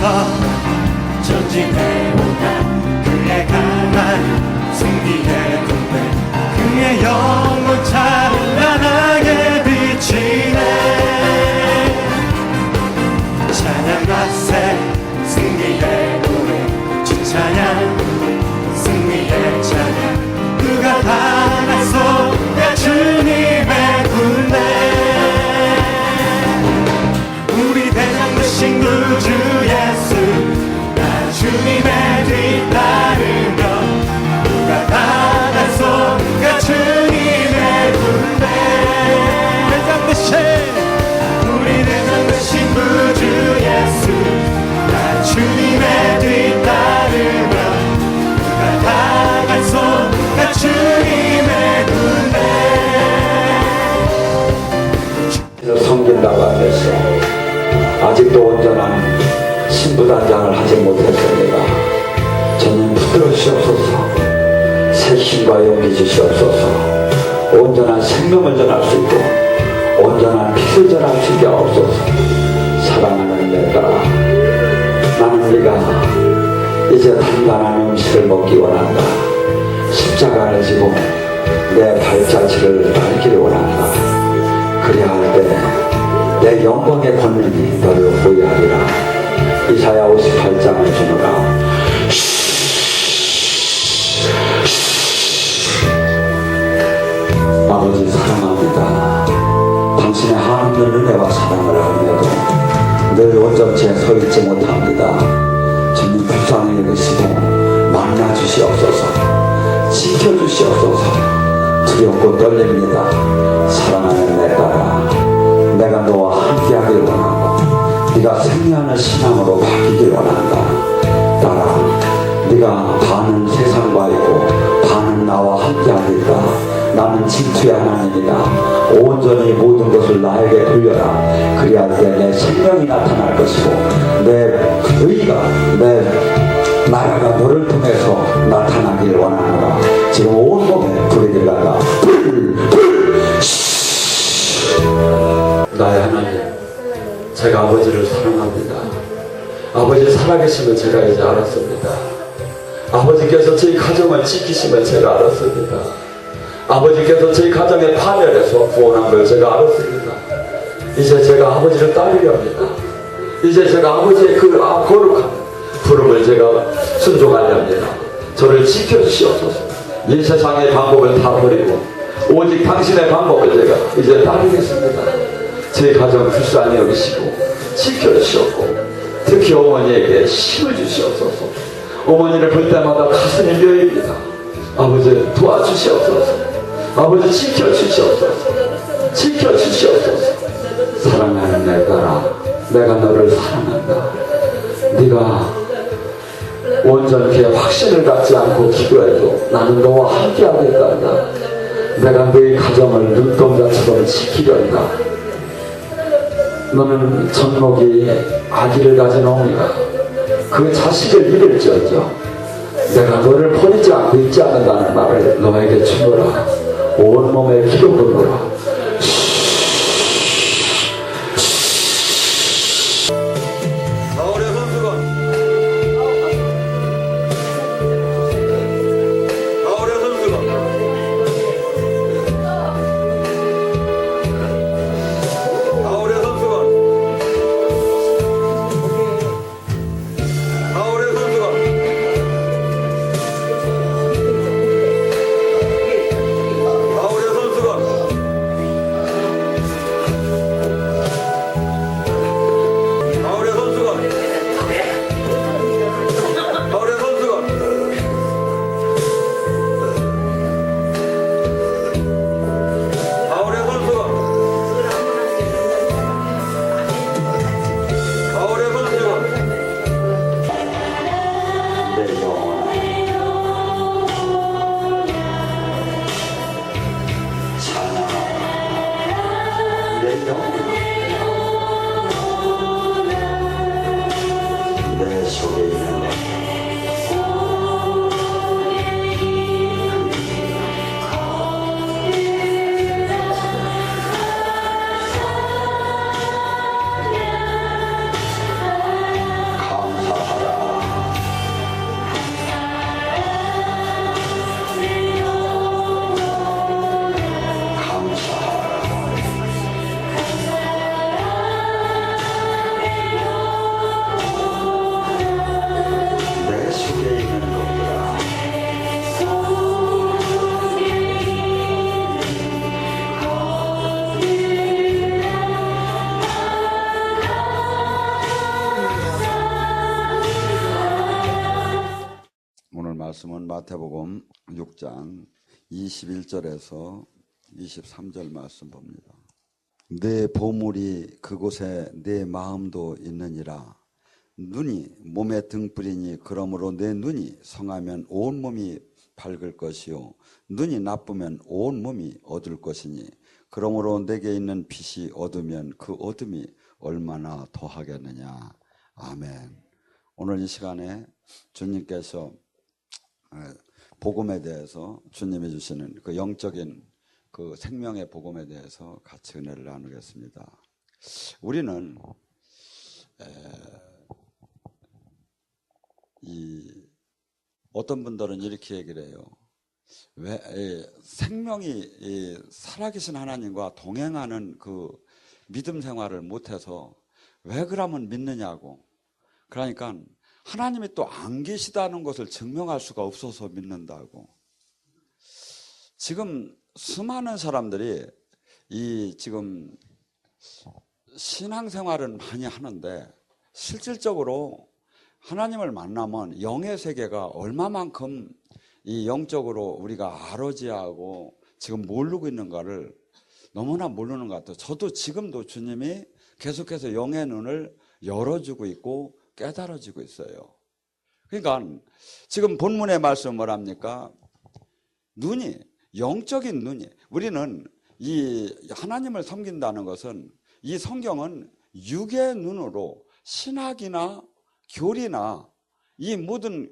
앞서 전진해오나 그의 강한 승리의 군대 그의 영혼 찬란하게 비치네 찬양과 새 승리의 노래 주찬양 승리의 찬양 누가 다 나서야 주님의 군대 우리 대장 되신 구주 예수 나 주님의 뒤따르며 누가 다 나서야 주님의 군대 대장 되신 우리 대장 되신 구주 예수 나 주님의 뒤따르며 누가 다 나서야 주님의 군대 섬긴다고 하면서 아직도 온전한 신부단장을 하지 못했습니다. 주님 붙들으시옵소서 새 힘과 용기 주시옵소서 온전한 생명을 전할 수 있고 온전한 빛을 전할 수 있게 하옵소서 사랑하는 내 딸아 나는 네가 이제 단단한 음식을 먹기 원한다. 십자가를 지고 내 발자취를 밟기를 원한다. 그래야 할 때 내 영광의 권능이 너를 보유하리라. 이사야 58장을 주노라. 아버지 사랑합니다. 당신의 하나님의 은혜와 사랑을 알면도 늘 온전치에 서 있지 못합니다. 주님 불쌍히 여기시고 만나 주시옵소서 지켜주시옵소서 두렵고 떨립니다. 사랑하는 내 딸아 내가 너와 함께하길 원하고 네가 생명하는 신앙으로 바뀌길 원한다. 딸아 네가 반은 세상과 있고 반은 나와 함께하니까 나는 진투의 하나님이다. 온전히 모든 것을 나에게 돌려라. 그리할 때 내 생명이 나타날 것이고 내 의가 내 나라가 너를 통해서 나타나길 원하노라. 지금 온몸에 불이 들어간다. 나의 하나님 제가 아버지를 사랑합니다. 아버지 살아계심을 제가 이제 알았습니다. 아버지께서 저희 가정을 지키심을 제가 알았습니다. 아버지께서 저희 가정의 파멸에서 구원한 걸 제가 알았습니다. 이제 제가 아버지를 따르려 합니다. 이제 제가 아버지의 그 거룩한 부름을 제가 순종하려 합니다. 저를 지켜주시옵소서. 이 세상의 방법을 다 버리고 오직 당신의 방법을 제가 이제 따르겠습니다. 제 가정 불쌍히 여기시고 지켜주시옵고 특히 어머니에게 힘을 주시옵소서. 어머니를 볼 때마다 가슴이 묘입니다. 아버지 도와주시옵소서. 아버지 지켜주시옵소서. 지켜주시옵소서. 사랑하는 내 딸아 내가 너를 사랑한다. 네가 온전히 확신을 갖지 않고 기도해도 나는 너와 함께 하겠단다. 내가 너의 가정을 눈동자처럼 지키련다. 너는 젖먹이 아기를 가진 어머니가 그 자식을 잃을지어정 내가 너를 버리지 않고 있지 않는다는 말을 너에게 주노라. 온몸에 기도 부르노라. 마태복음 6장 21절에서 23절 말씀 봅니다. 내 보물이 그곳에 내 마음도 있느니라. 눈이 몸의 등불이니 그러므로 내 눈이 성하면 온 몸이 밝을 것이요 눈이 나쁘면 온 몸이 어두울 것이니 그러므로 내게 있는 빛이 어두면 그 어둠이 얼마나 더하겠느냐. 아멘. 오늘 이 시간에 주님께서 복음에 대해서 주님이 주시는 그 영적인 그 생명의 복음에 대해서 같이 은혜를 나누겠습니다. 우리는 어떤 분들은 이렇게 얘기를 해요. 왜 생명이 살아계신 하나님과 동행하는 그 믿음 생활을 못해서 왜 그러면 믿느냐고. 그러니까 하나님이 또 안 계시다는 것을 증명할 수가 없어서 믿는다고. 지금 수많은 사람들이 지금 신앙생활은 많이 하는데 실질적으로 하나님을 만나면 영의 세계가 얼마만큼 이 영적으로 우리가 아로지하고 지금 모르고 있는가를 너무나 모르는 것 같아요. 저도 지금도 주님이 계속해서 영의 눈을 열어주고 있고 깨달아지고 있어요. 그러니까 지금 본문의 말씀은 뭐랍니까? 눈이, 영적인 눈이, 우리는 이 하나님을 섬긴다는 것은 이 성경은 육의 눈으로 신학이나 교리나 이 모든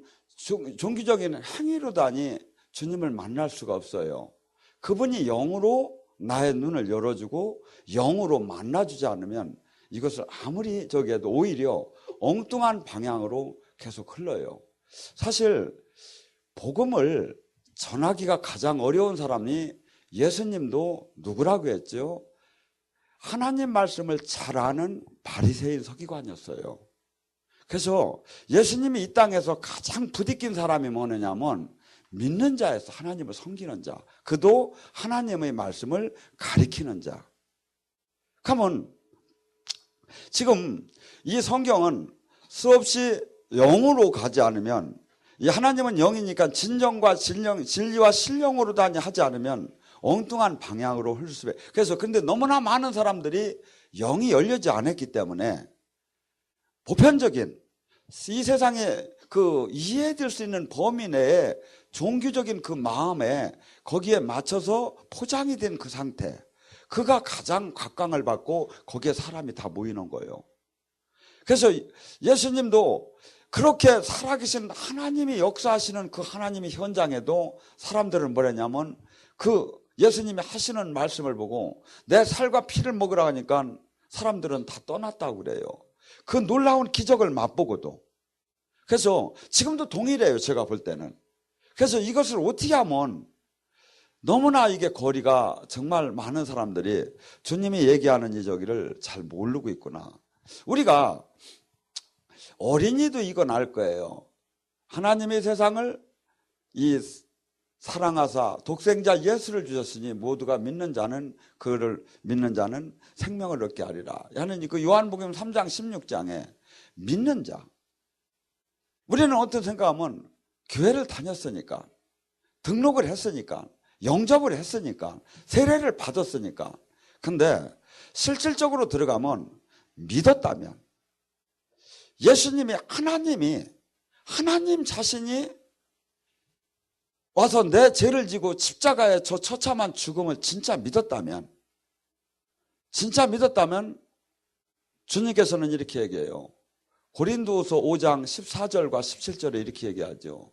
종교적인 행위로다니 주님을 만날 수가 없어요. 그분이 영으로 나의 눈을 열어주고 영으로 만나주지 않으면 이것을 아무리 저기해도 오히려 엉뚱한 방향으로 계속 흘러요. 사실 복음을 전하기가 가장 어려운 사람이 예수님도 누구라고 했죠? 하나님 말씀을 잘 아는 바리새인 서기관이었어요. 그래서 예수님이 이 땅에서 가장 부딪힌 사람이 뭐냐면 믿는 자에서 하나님을 섬기는 자, 그도 하나님의 말씀을 가리키는 자. 그러면 지금 이 성경은 수없이 영으로 가지 않으면, 이 하나님은 영이니까 진정과 진리와 신령으로 하지 않으면 엉뚱한 방향으로 흐를 수밖에. 그래서 근데 너무나 많은 사람들이 영이 열리지 않았기 때문에 보편적인 이 세상에 그 이해될 수 있는 범위 내에 종교적인 그 마음에 거기에 맞춰서 포장이 된 그 상태, 그가 가장 각광을 받고 거기에 사람이 다 모이는 거예요. 그래서 예수님도 그렇게 살아계신 하나님이 역사하시는 그 하나님의 현장에도 사람들은 뭐랬냐면 그 예수님이 하시는 말씀을 보고 내 살과 피를 먹으라 하니까 사람들은 다 떠났다고 그래요. 그 놀라운 기적을 맛보고도. 그래서 지금도 동일해요, 제가 볼 때는. 그래서 이것을 어떻게 하면, 너무나 이게 거리가 정말 많은 사람들이 주님이 얘기하는 이 저기를 잘 모르고 있구나. 우리가 어린이도 이건 알 거예요. 하나님의 세상을 사랑하사 독생자 예수를 주셨으니 모두가 믿는 자는 그를 믿는 자는 생명을 얻게 하리라 하는 그 요한복음 3장 16장에 믿는 자. 우리는 어떤 생각하면 교회를 다녔으니까, 등록을 했으니까, 영접을 했으니까, 세례를 받았으니까. 근데 실질적으로 들어가면 믿었다면, 예수님이 하나님 자신이 와서 내 죄를 지고 십자가에 저 처참한 죽음을 진짜 믿었다면 주님께서는 이렇게 얘기해요. 고린도후서 5장 14절과 17절에 이렇게 얘기하죠.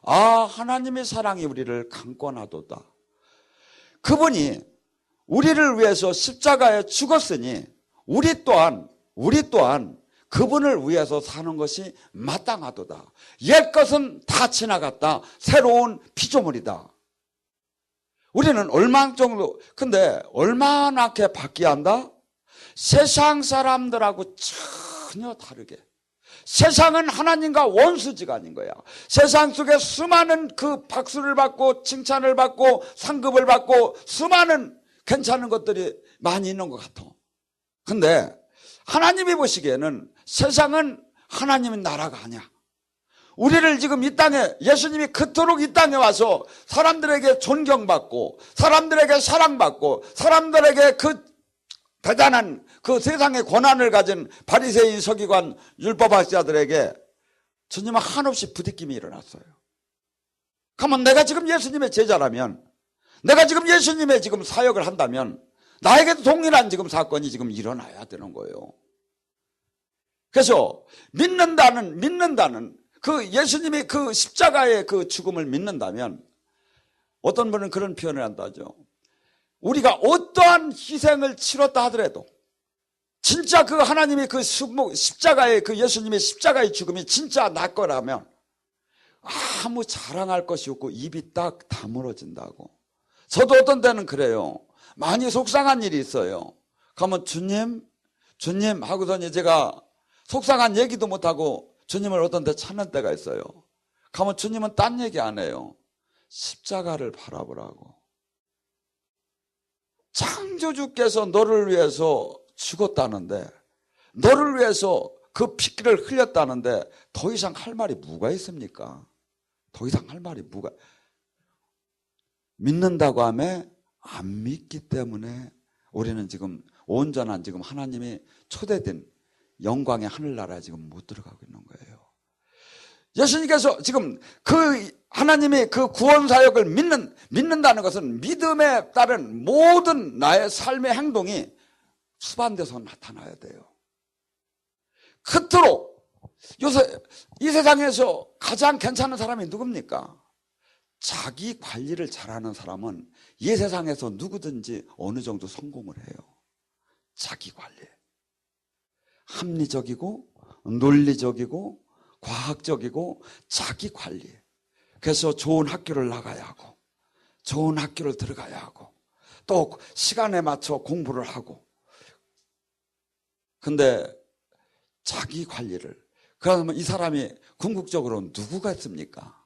하나님의 사랑이 우리를 강권하도다. 그분이 우리를 위해서 십자가에 죽었으니 우리 또한 그분을 위해서 사는 것이 마땅하도다. 옛것은 다 지나갔다. 새로운 피조물이다. 우리는 근데 얼마나 바뀌어야 한다? 세상 사람들하고 전혀 다르게. 세상은 하나님과 원수지간인 거야. 세상 속에 수많은 그 박수를 받고 칭찬을 받고 상급을 받고 수많은 괜찮은 것들이 많이 있는 것 같아. 근데 하나님이 보시기에는 세상은 하나님의 나라가 아니야. 우리를 지금 이 땅에, 예수님이 그토록 이 땅에 와서 사람들에게 존경받고 사람들에게 사랑받고 사람들에게 그 대단한 그 세상의 권한을 가진 바리새인, 서기관, 율법학자들에게 주님은 한없이 부딪힘이 일어났어요. 그러면 내가 지금 예수님의 제자라면, 내가 지금 예수님의 지금 사역을 한다면 나에게도 동일한 지금 사건이 지금 일어나야 되는 거예요. 그래서 믿는다는 그 예수님의 그 십자가의 그 죽음을 믿는다면, 어떤 분은 그런 표현을 한다죠. 우리가 어떠한 희생을 치렀다 하더라도 진짜 그 하나님의 그 십자가의 그 예수님의 십자가의 죽음이 진짜 나 거라면 아무 자랑할 것이 없고 입이 딱 다물어진다고. 저도 어떤 때는 그래요. 많이 속상한 일이 있어요. 그러면 주님 하고서니 제가 속상한 얘기도 못하고 주님을 어떤 데 찾는 때가 있어요. 그러면 주님은 딴 얘기 안 해요. 십자가를 바라보라고. 창조주께서 너를 위해서 죽었다는데, 너를 위해서 그 피를 흘렸다는데 더 이상 할 말이 뭐가 있습니까? 더 이상 할 말이 뭐가. 믿는다고 하면 안 믿기 때문에 우리는 지금 온전한 지금 하나님이 초대된 영광의 하늘나라에 지금 못 들어가고 있는 거예요. 예수님께서 지금 그 하나님의 그 구원 사역을 믿는다는 것은 믿음에 따른 모든 나의 삶의 행동이 수반돼서 나타나야 돼요. 그토록 요새 이 세상에서 가장 괜찮은 사람이 누굽니까? 자기 관리를 잘하는 사람은 이 세상에서 누구든지 어느 정도 성공을 해요. 자기 관리. 합리적이고 논리적이고 과학적이고 자기 관리. 그래서 좋은 학교를 나가야 하고 좋은 학교를 들어가야 하고 또 시간에 맞춰 공부를 하고. 근데 자기 관리를, 그러면 이 사람이 궁극적으로 누구가 있습니까?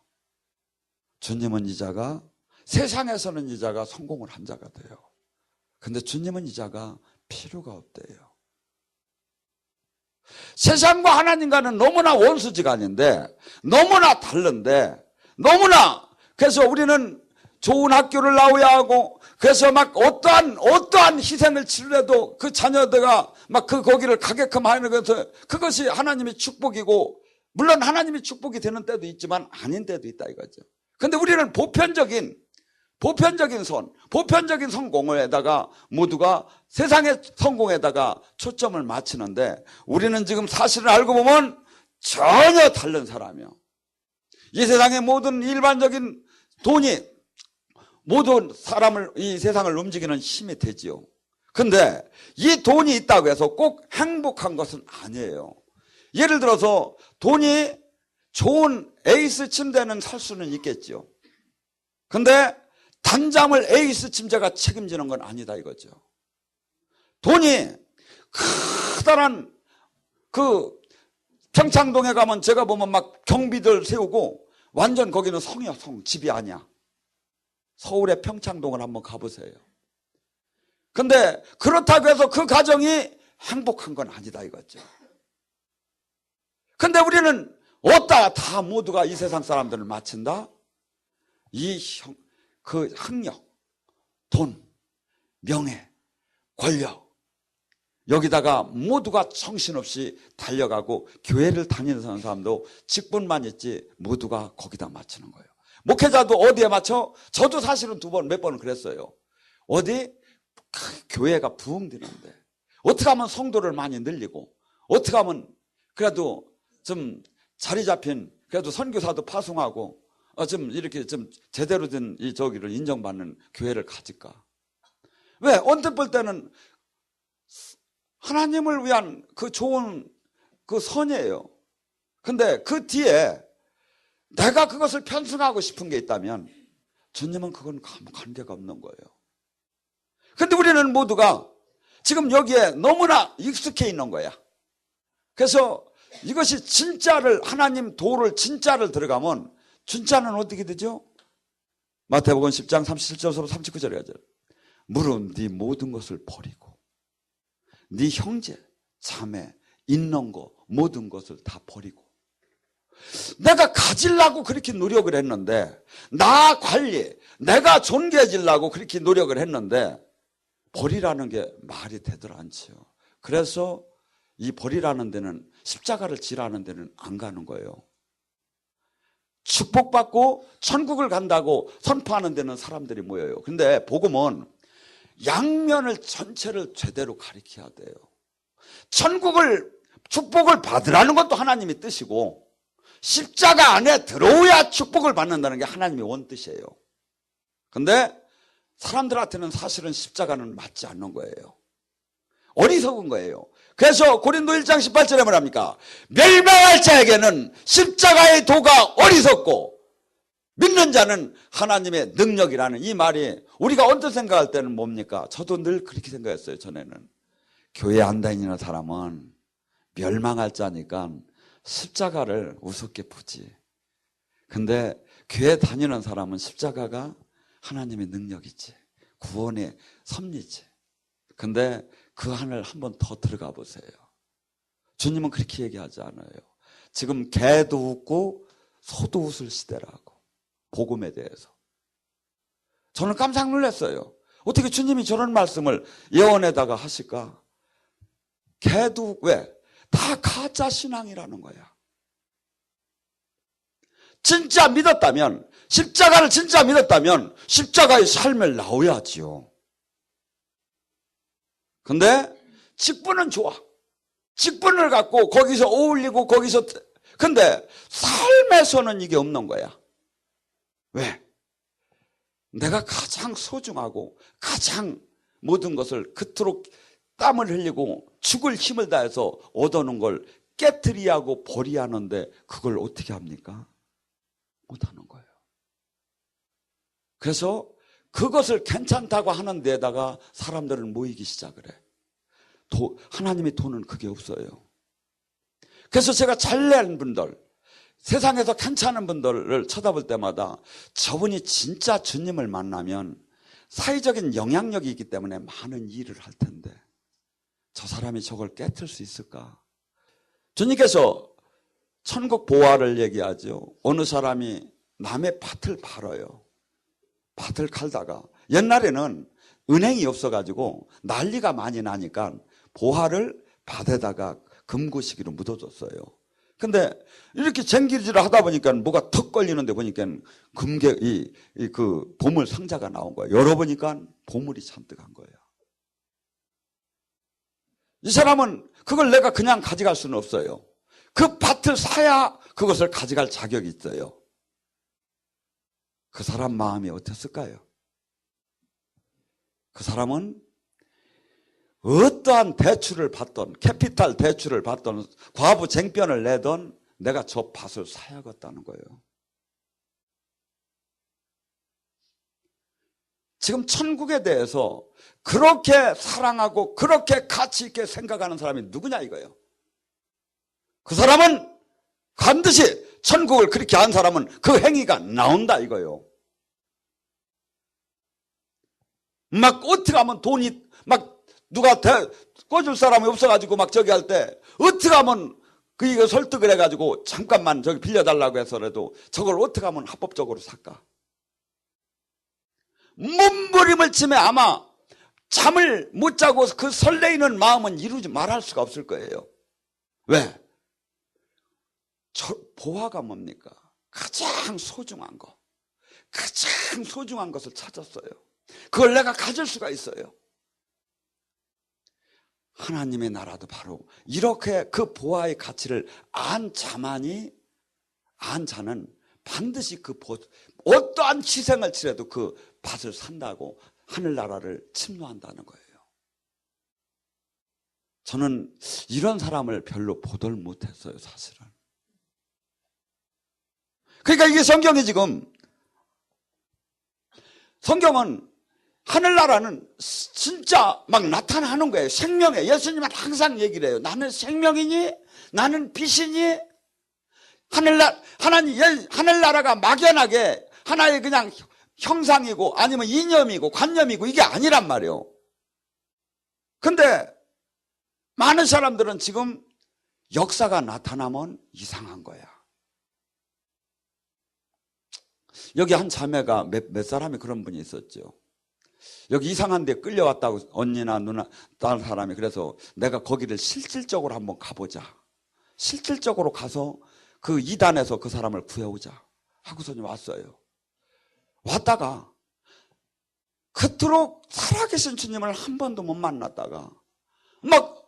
주님은 이 자가, 세상에서는 이 자가 성공을 한 자가 돼요. 근데 주님은 이 자가 필요가 없대요. 세상과 하나님과는 너무나 원수지간인데, 너무나 다른데, 너무나, 그래서 우리는 좋은 학교를 나와야 하고, 그래서 막 어떠한 희생을 치르려도 그 자녀들가 막 그 거기를 가게끔 하는 것은 그것이 하나님의 축복이고, 물론 하나님의 축복이 되는 때도 있지만 아닌 때도 있다 이거죠. 근데 우리는 보편적인 성공에다가 모두가 세상의 성공에다가 초점을 맞추는데, 우리는 지금 사실을 알고 보면 전혀 다른 사람이요. 이 세상의 모든 일반적인 돈이 모든 사람을, 이 세상을 움직이는 힘이 되지요. 근데 이 돈이 있다고 해서 꼭 행복한 것은 아니에요. 예를 들어서 돈이 좋은 에이스 침대는 살 수는 있겠죠. 근데 단잠을 에이스 침대가 책임지는 건 아니다 이거죠. 돈이 커다란 그 평창동에 가면 제가 보면 막 경비들 세우고 완전 거기는 성이야, 성. 집이 아니야. 서울의 평창동을 한번 가보세요. 근데 그렇다고 해서 그 가정이 행복한 건 아니다 이거죠. 근데 우리는 어디다 다 모두가 이 세상 사람들을 맞춘다? 그 학력, 돈, 명예, 권력, 여기다가 모두가 정신없이 달려가고, 교회를 다니는 사람도 직분만 있지 모두가 거기다 맞추는 거예요. 목회자도 어디에 맞춰? 저도 사실은 몇 번은 그랬어요. 어디? 교회가 부흥되는데 어떻게 하면 성도를 많이 늘리고, 어떻게 하면 그래도 좀 자리 잡힌, 그래도 선교사도 파송하고 좀 이렇게 좀 제대로 된 이 저기를 인정받는 교회를 가질까? 왜? 언뜻 볼 때는 하나님을 위한 그 좋은 그 선이에요. 근데 그 뒤에 내가 그것을 편승하고 싶은 게 있다면 주님은 그건 아무 관계가 없는 거예요. 근데 우리는 모두가 지금 여기에 너무나 익숙해 있는 거야. 그래서 이것이 진짜를, 하나님 도를 진짜를 들어가면 진짜는 어떻게 되죠? 마태복음 10장 37절부터 39절에 가죠. 무릇 네 모든 것을 버리고 네 형제, 자매, 있는 거 모든 것을 다 버리고 내가 가지려고 그렇게 노력을 했는데, 나 관리, 내가 존귀해지려고 그렇게 노력을 했는데 벌이라는 게 말이 되더라 않지요. 그래서 이 벌이라는 데는, 십자가를 지라는 데는 안 가는 거예요. 축복받고 천국을 간다고 선포하는 데는 사람들이 모여요. 근데 복음은 양면을 전체를 제대로 가리켜야 돼요. 축복을 받으라는 것도 하나님의 뜻이고, 십자가 안에 들어오야 축복을 받는다는 게 하나님의 원뜻이에요. 근데 사람들한테는 사실은 십자가는 맞지 않는 거예요. 어리석은 거예요. 그래서 고린도 1장 18절에 뭐랍니까? 멸망할 자에게는 십자가의 도가 어리석고 믿는 자는 하나님의 능력이라는 이 말이, 우리가 언뜻 생각할 때는 뭡니까? 저도 늘 그렇게 생각했어요. 전에는 교회 안 다니는 사람은 멸망할 자니까 십자가를 우습게 보지. 근데 교회 다니는 사람은 십자가가 하나님의 능력이지, 구원의 섭리지. 근데 그 안을 한번 더 들어가 보세요. 주님은 그렇게 얘기하지 않아요. 지금 개도 웃고 소도 웃을 시대라고, 복음에 대해서. 저는 깜짝 놀랐어요. 어떻게 주님이 저런 말씀을 예언에다가 하실까? 개도, 왜? 다 가짜 신앙이라는 거야. 진짜 믿었다면, 십자가를 진짜 믿었다면 십자가의 삶을 나오야지요. 근데 직분은 좋아. 직분을 갖고 거기서 어울리고 거기서, 근데 삶에서는 이게 없는 거야. 왜? 내가 가장 소중하고 가장 모든 것을 그토록 땀을 흘리고 죽을 힘을 다해서 얻어놓은 걸 깨트리하고 버리하는데 그걸 어떻게 합니까? 못하는 거예요. 그래서 그것을 괜찮다고 하는 데다가 사람들은 모이기 시작을 해. 하나님의 돈은 그게 없어요. 그래서 제가 잘난 분들, 세상에서 괜찮은 분들을 쳐다볼 때마다 저분이 진짜 주님을 만나면 사회적인 영향력이 있기 때문에 많은 일을 할 텐데 저 사람이 저걸 깨트릴 수 있을까? 주님께서 천국 보화를 얘기하죠. 어느 사람이 남의 밭을 팔아요. 밭을 팔다가, 옛날에는 은행이 없어가지고 난리가 많이 나니까 보화를 밭에다가 금고시기로 묻어줬어요. 근데 이렇게 쟁기질을 하다 보니까 뭐가 턱 걸리는데 보니까 그 보물 상자가 나온 거예요. 열어보니까 보물이 잔뜩한 거예요. 이 사람은 그걸 내가 그냥 가져갈 수는 없어요. 그 밭을 사야 그것을 가져갈 자격이 있어요. 그 사람 마음이 어땠을까요? 그 사람은 어떠한 대출을 받던, 캐피탈 대출을 받던, 과부 쟁변을 내던 내가 저 밭을 사야겠다는 거예요. 지금 천국에 대해서 그렇게 사랑하고 그렇게 가치 있게 생각하는 사람이 누구냐 이거예요. 그 사람은 반드시 천국을 그렇게 한 사람은 그 행위가 나온다 이거예요. 막 어떻게 하면 돈이 막 누가 꿔줄 사람이 없어가지고 막 저기 할 때 어떻게 하면 이거 설득을 해가지고 잠깐만 저기 빌려달라고 해서라도 저걸 어떻게 하면 합법적으로 살까? 몸부림을 치며 아마 잠을 못 자고 그 설레이는 마음은 이루지 말할 수가 없을 거예요. 왜? 보화가 뭡니까? 가장 소중한 거, 가장 소중한 것을 찾았어요. 그걸 내가 가질 수가 있어요. 하나님의 나라도 바로 이렇게 그 보화의 가치를 안 자는 반드시 어떠한 희생을 치러도 그 밭을 산다고 하늘나라를 침노한다는 거예요. 저는 이런 사람을 별로 보들 못했어요, 사실은. 그러니까 이게 성경이 지금, 성경은 하늘나라는 진짜 막 나타나는 거예요. 생명에. 예수님은 항상 얘기를 해요. 나는 생명이니? 나는 빛이니? 하늘나라가 막연하게 하나의 그냥 형상이고 아니면 이념이고 관념이고 이게 아니란 말이에요. 근데 많은 사람들은 지금 역사가 나타나면 이상한 거야. 여기 한 자매가 몇 사람이 그런 분이 있었죠. 여기 이상한 데 끌려왔다고 언니나 누나 다른 사람이. 그래서 내가 거기를 실질적으로 한번 가보자. 실질적으로 가서 그 이단에서 그 사람을 구해오자 하고서 왔어요. 왔다가 그토록 살아계신 주님을 한 번도 못 만났다가 막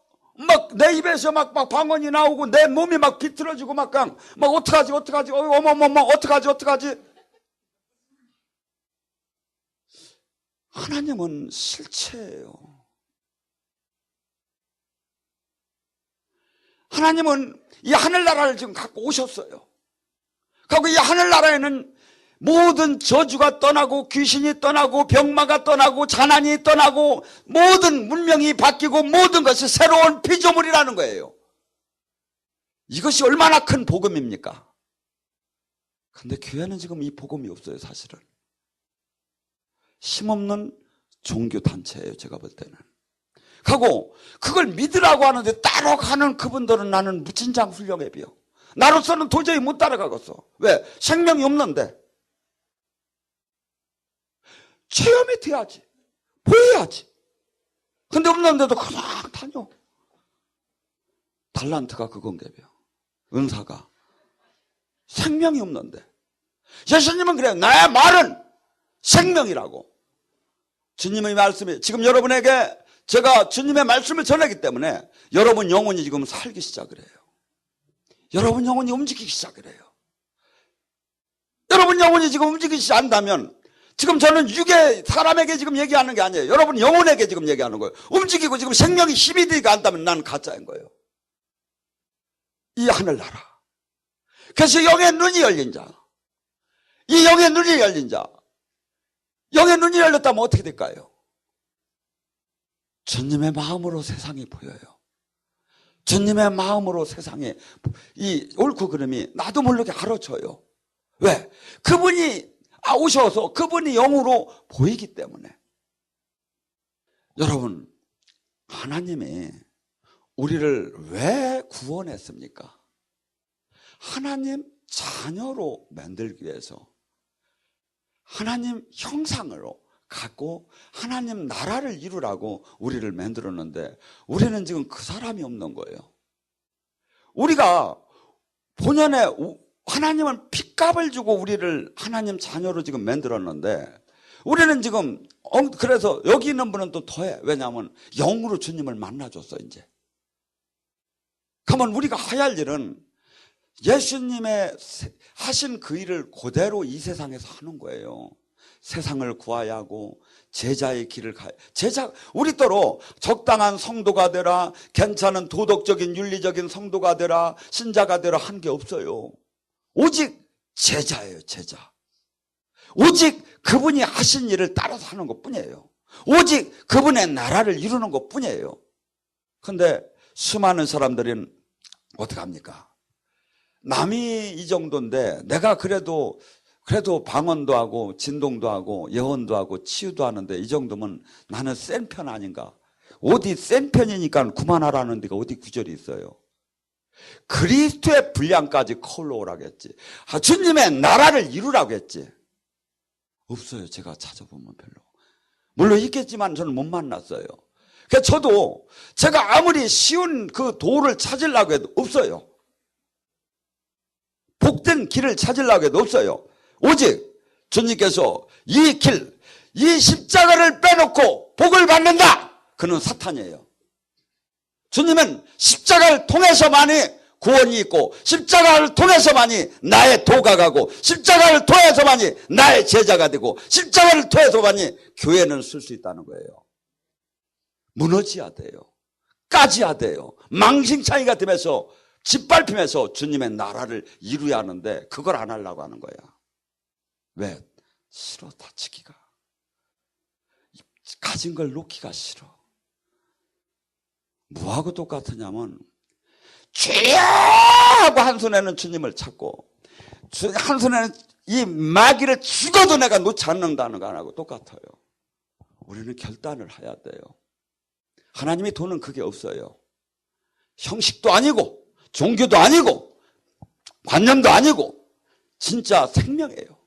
내 입에서 막 방언이 나오고 내 몸이 막 비틀어지고 막 어떡하지 어머머머 어떡하지. 하나님은 실체예요. 하나님은 이 하늘나라를 지금 갖고 오셨어요. 그리고 이 하늘나라에는 모든 저주가 떠나고 귀신이 떠나고 병마가 떠나고 가난이 떠나고 모든 문명이 바뀌고 모든 것이 새로운 피조물이라는 거예요. 이것이 얼마나 큰 복음입니까? 근데 교회는 지금 이 복음이 없어요. 사실은 힘없는 종교단체예요. 제가 볼 때는. 하고 그걸 믿으라고 하는데 따라가는 그분들은 나는 무진장 훌륭해 비어. 나로서는 도저히 못 따라가겠어. 왜? 생명이 없는데. 체험이 돼야지. 보여야지. 근데 없는데도 그냥 다녀. 달란트가 그건 개비요. 은사가. 생명이 없는데. 예수님은 그래요. 나의 말은 생명이라고. 주님의 말씀이 지금 여러분에게 제가 주님의 말씀을 전하기 때문에 여러분 영혼이 지금 살기 시작을 해요. 여러분 영혼이 움직이기 시작을 해요. 여러분 영혼이 지금 움직이지 않다면 지금 저는 육의 사람에게 지금 얘기하는 게 아니에요. 여러분 영혼에게 지금 얘기하는 거예요. 움직이고 지금 생명이 힘이 되지 않다면 나는 가짜인 거예요. 이 하늘나라. 그래서 영의 눈이 열린 자. 이 영의 눈이 열린 자. 영의 눈이 열렸다면 어떻게 될까요? 주님의 마음으로 세상이 보여요. 주님의 마음으로 세상에 이 옳고 그름이 나도 모르게 가르쳐요. 왜? 그분이 오셔서 그분이 영으로 보이기 때문에. 여러분, 하나님이 우리를 왜 구원했습니까? 하나님 자녀로 만들기 위해서 하나님 형상으로 갖고 하나님 나라를 이루라고 우리를 만들었는데 우리는 지금 그 사람이 없는 거예요. 우리가 본연에 하나님은 핏값을 주고 우리를 하나님 자녀로 지금 만들었는데 우리는 지금 그래서 여기 있는 분은 또 더해. 왜냐하면 영으로 주님을 만나줬어. 이제 그러면 우리가 해야 할 일은 예수님의 하신 그 일을 그대로 이 세상에서 하는 거예요. 세상을 구하야 하고 제자의 길을 가야. 우리더러 적당한 성도가 되라, 괜찮은 도덕적인 윤리적인 성도가 되라, 신자가 되라 한 게 없어요. 오직 제자예요. 제자. 오직 그분이 하신 일을 따라서 하는 것뿐이에요. 오직 그분의 나라를 이루는 것뿐이에요. 그런데 수많은 사람들은 어떻게 합니까? 남이 이 정도인데 내가 그래도 방언도 하고 진동도 하고 예언도 하고 치유도 하는데 이 정도면 나는 센 편 아닌가? 어디 센 편이니까 그만하라는 데가 어디 구절이 있어요? 그리스도의 분량까지 컬러오라겠지. 주님의 나라를 이루라고 했지. 없어요. 제가 찾아보면 별로. 물론 있겠지만 저는 못 만났어요. 그래서 저도 제가 아무리 쉬운 그 도를 찾으려고 해도 없어요. 복된 길을 찾으려고 해도 없어요. 오직 주님께서 이 길, 이 십자가를 빼놓고 복을 받는다. 그는 사탄이에요. 주님은 십자가를 통해서만이 구원이 있고 십자가를 통해서만이 나의 도가 가고 십자가를 통해서만이 나의 제자가 되고 십자가를 통해서만이 교회는 쓸 수 있다는 거예요. 무너져야 돼요. 까져야 돼요. 망신창이가 되면서 짓밟히면서 주님의 나라를 이루어야 하는데 그걸 안 하려고 하는 거야. 왜? 싫어. 다치기가. 가진 걸 놓기가 싫어. 뭐하고 똑같으냐면 주여 하고 한 손에는 주님을 찾고 한 손에는 이 마귀를 죽어도 내가 놓지 않는다는 거하고 똑같아요. 우리는 결단을 해야 돼요. 하나님이 도는 그게 없어요. 형식도 아니고 종교도 아니고 관념도 아니고 진짜 생명이에요.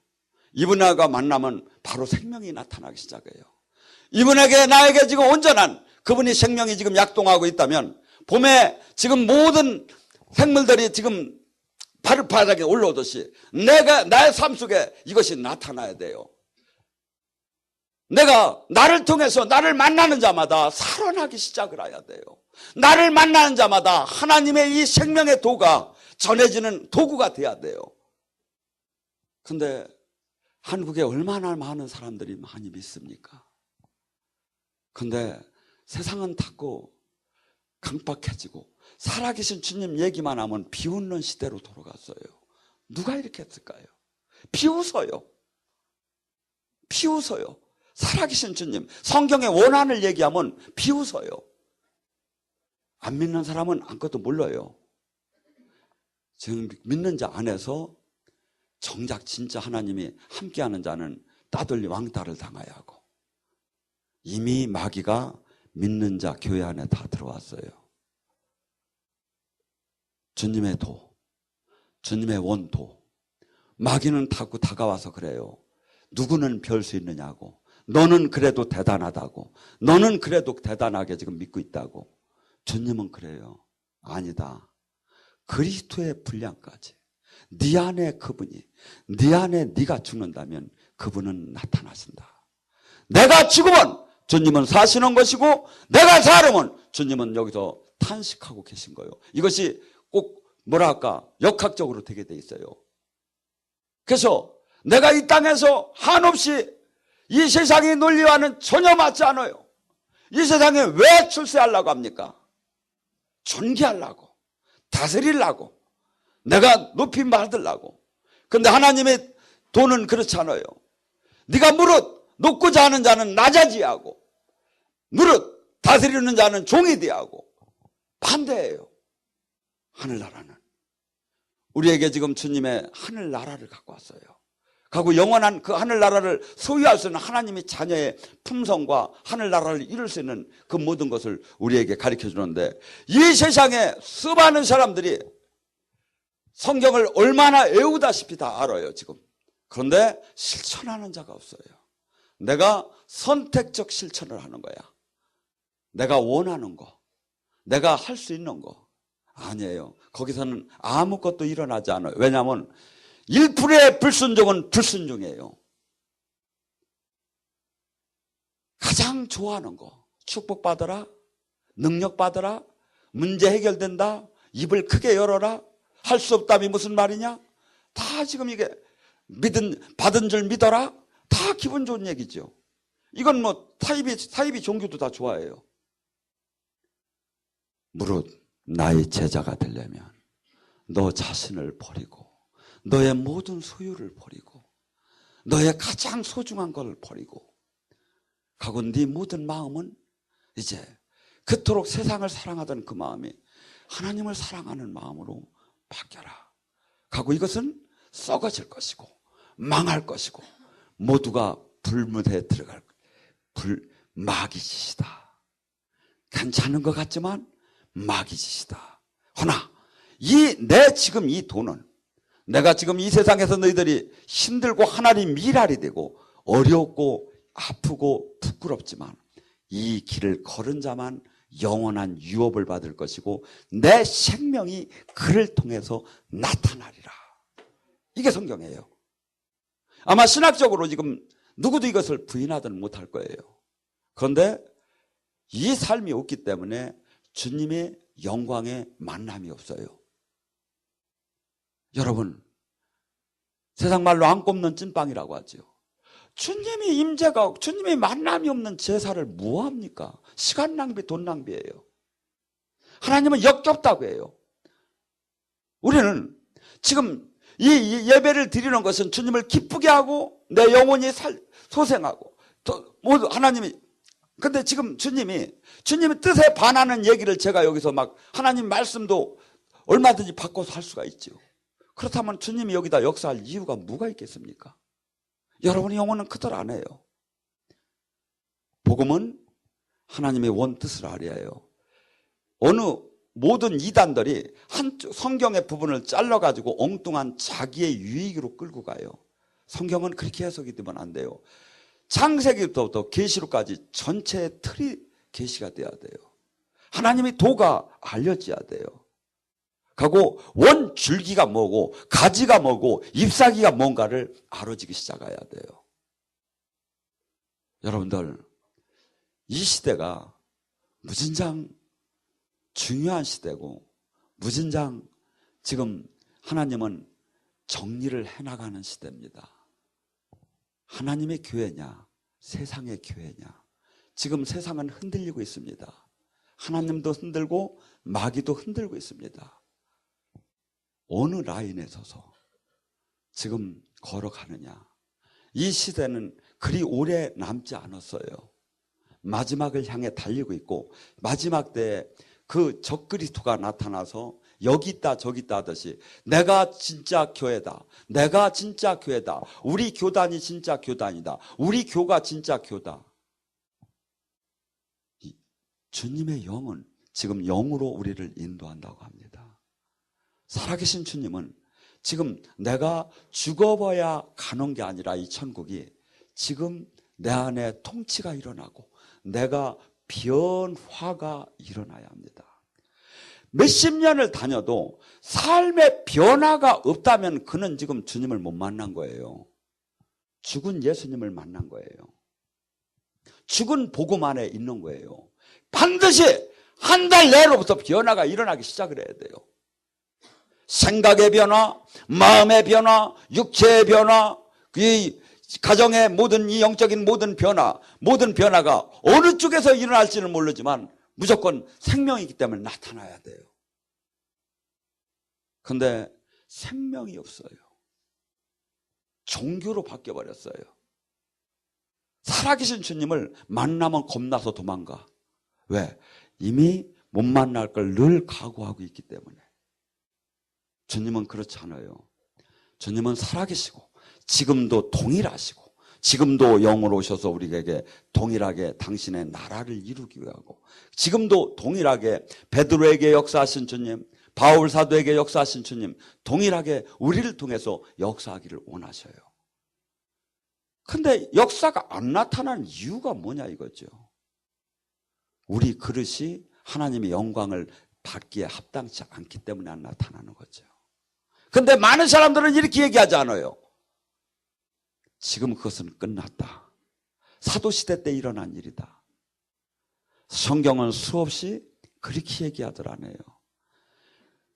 이분과 만나면 바로 생명이 나타나기 시작해요. 이분에게 나에게 지금 온전한 그분이 생명이 지금 약동하고 있다면 봄에 지금 모든 생물들이 지금 바닥에 올라오듯이 나의 삶 속에 이것이 나타나야 돼요. 내가 나를 통해서 나를 만나는 자마다 살아나기 시작을 해야 돼요. 나를 만나는 자마다 하나님의 이 생명의 도가 전해지는 도구가 돼야 돼요. 근데 한국에 얼마나 많은 사람들이 많이 믿습니까? 근데 세상은 탔고 강박해지고 살아계신 주님 얘기만 하면 비웃는 시대로 돌아갔어요. 누가 이렇게 했을까요? 비웃어요. 비웃어요. 살아계신 주님, 성경의 원한을 얘기하면 비웃어요. 안 믿는 사람은 아무것도 몰라요. 지금 믿는 자 안에서 정작 진짜 하나님이 함께하는 자는 따돌리 왕따를 당해야 하고, 이미 마귀가 믿는 자 교회 안에 다 들어왔어요. 주님의 도, 주님의 원도. 마귀는 자꾸 다가와서 그래요. 누구는 별 수 있느냐고, 너는 그래도 대단하다고, 너는 그래도 대단하게 지금 믿고 있다고. 주님은 그래요. 아니다. 그리스도의 분량까지 네 안에 그분이, 네 안에 네가 죽는다면 그분은 나타나신다. 내가 죽으면 주님은 사시는 것이고, 내가 살으면 주님은 여기서 탄식하고 계신 거예요. 이것이 꼭 뭐랄까 역학적으로 되게 돼 있어요. 그래서 내가 이 땅에서 한없이 이 세상의 논리와는 전혀 맞지 않아요. 이 세상에 왜 출세하려고 합니까? 존귀하려고, 다스리려고, 내가 높임 받으려고. 근데 하나님의 도는 그렇지 않아요. 네가 무릇 높고자 하는 자는 낮아지야 하고, 무릇 다스리는 자는 종이 되야 하고. 반대예요. 하늘나라는 우리에게 지금 주님의 하늘나라를 갖고 왔어요. 하고 영원한 그 하늘나라를 소유할 수 있는 하나님의 자녀의 품성과 하늘나라를 이룰 수 있는 그 모든 것을 우리에게 가르쳐 주는데, 이 세상에 수많은 사람들이 성경을 얼마나 외우다시피 다 알아요 지금. 그런데 실천하는 자가 없어요. 내가 선택적 실천을 하는 거야. 내가 원하는 거, 내가 할 수 있는 거. 아니에요. 거기서는 아무것도 일어나지 않아요. 왜냐하면 1%의 불순종은 불순종이에요. 가장 좋아하는 거, 축복받아라, 능력받아라, 문제 해결된다, 입을 크게 열어라, 할 수 없다면 무슨 말이냐, 다 지금 이게 받은 줄 믿어라, 다 기분 좋은 얘기죠. 이건 뭐 타입이 종교도 다 좋아해요. 무릇 나의 제자가 되려면 너 자신을 버리고, 너의 모든 소유를 버리고, 너의 가장 소중한 걸 버리고, 가고 네 모든 마음은 이제 그토록 세상을 사랑하던 그 마음이 하나님을 사랑하는 마음으로 바뀌어라. 가고 이것은 썩어질 것이고 망할 것이고 모두가 불문에 들어갈 마귀 짓이다. 괜찮은 것 같지만 마귀 짓이다. 허나 내 지금 이 돈은, 내가 지금 이 세상에서 너희들이 힘들고 하나님 미랄이 되고 어렵고 아프고 부끄럽지만 이 길을 걸은 자만 영원한 유업을 받을 것이고 내 생명이 그를 통해서 나타나리라. 이게 성경이에요. 아마 신학적으로 지금 누구도 이것을 부인하든 못할 거예요. 그런데 이 삶이 없기 때문에 주님의 영광의 만남이 없어요. 여러분, 세상 말로 안 꼽는 찐빵이라고 하죠. 주님이 임재가, 주님의 만남이 없는 제사를 뭐합니까? 시간 낭비, 돈 낭비예요. 하나님은 역겹다고 해요. 우리는 지금 이 예배를 드리는 것은 주님을 기쁘게 하고 내 영혼이 소생하고 모두 하나님이, 근데 지금 주님의 뜻에 반하는 얘기를 제가 여기서 막 하나님 말씀도 얼마든지 바꿔서 할 수가 있죠. 그렇다면 주님이 여기다 역사할 이유가 뭐가 있겠습니까? 여러분의 영혼은 그들 안 해요. 복음은 하나님의 원뜻을 알아야 해요. 모든 이단들이 한쪽 성경의 부분을 잘라가지고 엉뚱한 자기의 유익으로 끌고 가요. 성경은 그렇게 해석이 되면 안 돼요. 창세기부터 계시록까지 전체의 틀이 계시가 돼야 돼요. 하나님의 도가 알려져야 돼요. 그리고 원 줄기가 뭐고 가지가 뭐고 잎사귀가 뭔가를 알아지기 시작해야 돼요. 여러분들, 이 시대가 무진장 중요한 시대고 무진장 지금 하나님은 정리를 해나가는 시대입니다. 하나님의 교회냐 세상의 교회냐, 지금 세상은 흔들리고 있습니다. 하나님도 흔들고 마귀도 흔들고 있습니다. 어느 라인에 서서 지금 걸어가느냐. 이 시대는 그리 오래 남지 않았어요. 마지막을 향해 달리고 있고 마지막 때에 그 적그리스도가 나타나서 여기 있다 저기 있다 하듯이 내가 진짜 교회다, 내가 진짜 교회다, 우리 교단이 진짜 교단이다, 우리 교가 진짜 교다. 주님의 영은 지금 영으로 우리를 인도한다고 합니다. 살아계신 주님은 지금 내가 죽어봐야 가는 게 아니라 이 천국이 지금 내 안에 통치가 일어나고 내가 변화가 일어나야 합니다. 몇십 년을 다녀도 삶의 변화가 없다면 그는 지금 주님을 못 만난 거예요. 죽은 예수님을 만난 거예요. 죽은 복음 안에 있는 거예요. 반드시 한 달 내로부터 변화가 일어나기 시작을 해야 돼요. 생각의 변화, 마음의 변화, 육체의 변화, 이 가정의 모든 이 영적인 모든 변화가 어느 쪽에서 일어날지는 모르지만 무조건 생명이기 때문에 나타나야 돼요. 그런데 생명이 없어요. 종교로 바뀌어버렸어요. 살아계신 주님을 만나면 겁나서 도망가. 왜? 이미 못 만날 걸 늘 각오하고 있기 때문에. 주님은 그렇지 않아요. 주님은 살아계시고 지금도 동일하시고 지금도 영으로 오셔서 우리에게 동일하게 당신의 나라를 이루기 위하고 지금도 동일하게 베드로에게 역사하신 주님, 바울 사도에게 역사하신 주님, 동일하게 우리를 통해서 역사하기를 원하셔요. 근데 역사가 안 나타나는 이유가 뭐냐 이거죠. 우리 그릇이 하나님의 영광을 받기에 합당치 않기 때문에 안 나타나는 거죠. 근데 많은 사람들은 이렇게 얘기하지 않아요. 지금 그것은 끝났다. 사도시대 때 일어난 일이다. 성경은 수없이 그렇게 얘기하더라네요.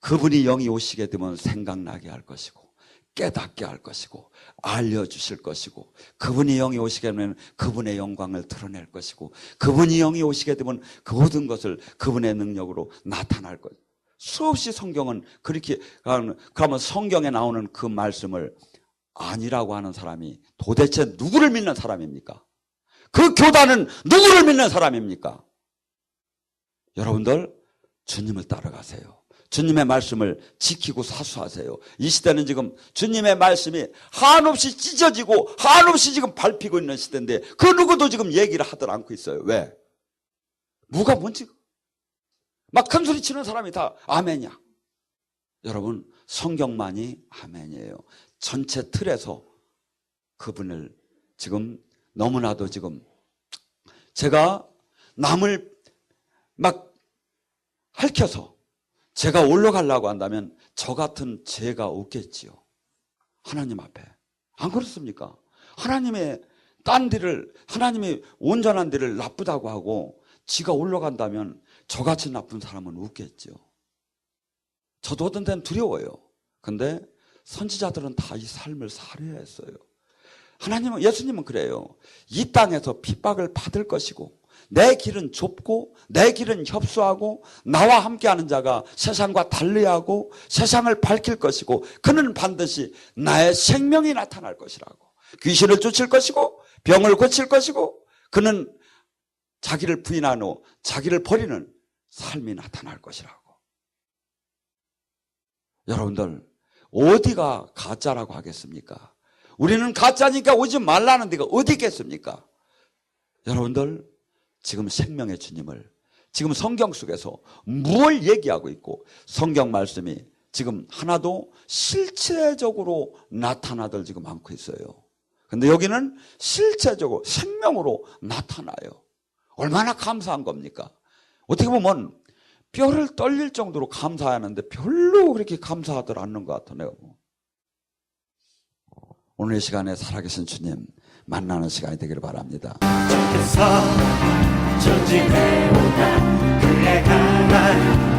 그분이 영이 오시게 되면 생각나게 할 것이고 깨닫게 할 것이고 알려주실 것이고 그분이 영이 오시게 되면 그분의 영광을 드러낼 것이고 그분이 영이 오시게 되면 그 모든 것을 그분의 능력으로 나타날 것. 수없이 성경은 그렇게, 그러면 성경에 나오는 그 말씀을 아니라고 하는 사람이 도대체 누구를 믿는 사람입니까? 그 교단은 누구를 믿는 사람입니까? 여러분들 주님을 따라가세요. 주님의 말씀을 지키고 사수하세요. 이 시대는 지금 주님의 말씀이 한없이 찢어지고 한없이 지금 밟히고 있는 시대인데 그 누구도 지금 얘기를 하들 않고 있어요. 왜? 뭐가 뭔지 막 큰 소리 치는 사람이 다 아멘이야. 여러분 성경만이 아멘이에요. 전체 틀에서 그분을 지금 너무나도 지금 제가 남을 막 핥혀서 제가 올라가려고 한다면 저 같은 죄가 없겠지요. 하나님 앞에. 안 그렇습니까? 하나님의 딴 데를, 하나님의 온전한 데를 나쁘다고 하고 지가 올라간다면 저같이 나쁜 사람은 없겠죠. 저도 어떤 때는 두려워요. 근데 선지자들은 다 이 삶을 살아야 했어요. 하나님은, 예수님은 그래요. 이 땅에서 핍박을 받을 것이고 내 길은 좁고 내 길은 협소하고 나와 함께하는 자가 세상과 달리하고 세상을 밝힐 것이고 그는 반드시 나의 생명이 나타날 것이라고. 귀신을 쫓을 것이고 병을 고칠 것이고 그는 자기를 부인한 후 자기를 버리는 삶이 나타날 것이라고. 여러분들 어디가 가짜라고 하겠습니까? 우리는 가짜니까 오지 말라는 데가 어디 있겠습니까? 여러분들 지금 생명의 주님을 지금 성경 속에서 무엇을 얘기하고 있고 성경 말씀이 지금 하나도 실체적으로 나타나들 지금 않고 있어요. 근데 여기는 실체적으로 생명으로 나타나요. 얼마나 감사한 겁니까? 어떻게 보면 뼈를 떨릴 정도로 감사하는데 별로 그렇게 감사하들 않는 것 같아요. 오늘 이 시간에 살아계신 주님 만나는 시간이 되기를 바랍니다. 주께서 전진해 오나 그의 강한